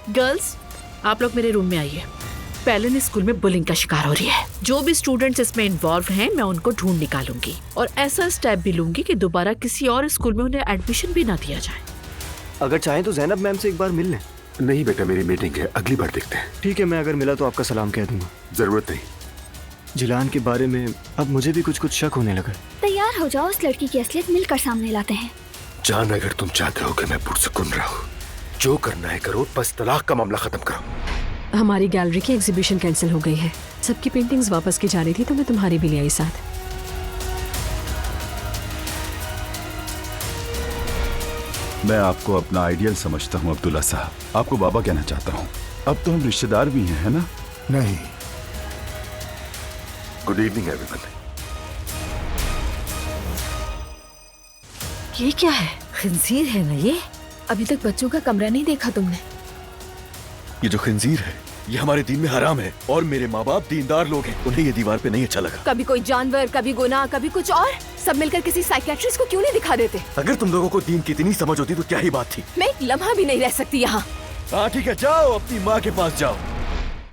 Girls, आप लोग मेरे रूम में आइए। पेलिन स्कूल में बुलिंग का शिकार हो रही है। जो भी स्टूडेंट्स इसमें इन्वॉल्व हैं, मैं उनको ढूंढ निकालूंगी और ऐसा स्टेप भी लूंगी कि दोबारा किसी और स्कूल में उन्हें एडमिशन भी ना दिया जाए। अगर चाहें तो जैनब मैम से एक बार मिल लें। नहीं बेटा, मेरी मीटिंग है, अगली बार देखते हैं। ठीक है, मैं अगर मिला तो आपका सलाम कह दूंगा। जरूरत नहीं। जिलान के बारे में अब मुझे भी कुछ शक होने लगा। तैयार हो जाओ, उस लड़की की असलियत मिलकर सामने लाते हैं। जान, अगर तुम चाहते हो कि मैं पुरसुकून रहूं, जो करना है करो, बस तलाक का मामला खत्म करो। हमारी गैलरी की एग्जीबिशन कैंसिल हो गई है। सबकी पेंटिंग्स वापस की जा रही थी तो मैं तुम्हारी भी ले आई साथ। मैं आपको अपना आइडियल समझता हूँ अब्दुल्ला साहब, आपको बाबा कहना चाहता हूँ। अब तो हम रिश्तेदार भी हैं, है ना? नहीं। Good evening everyone. ये क्या है? खिंजीर है ना ये? अभी तक बच्चों का कमरा नहीं देखा तुमने? ये जो खिंजीर है ये हमारे दीन में हराम है और मेरे माँ बाप दीनदार लोग हैं, उन्हें ये दीवार पे नहीं अच्छा लगा। कभी कोई जानवर, कभी गुनाह, कभी कुछ और, सब मिलकर किसी साइकियाट्रिस्ट को क्यों नहीं दिखा देते? अगर तुम लोगों को दीन की इतनी समझ होती तो क्या ही बात थी। मैं एक लम्हा भी नहीं रह सकती यहाँ। हाँ ठीक है, जाओ अपनी माँ के पास जाओ।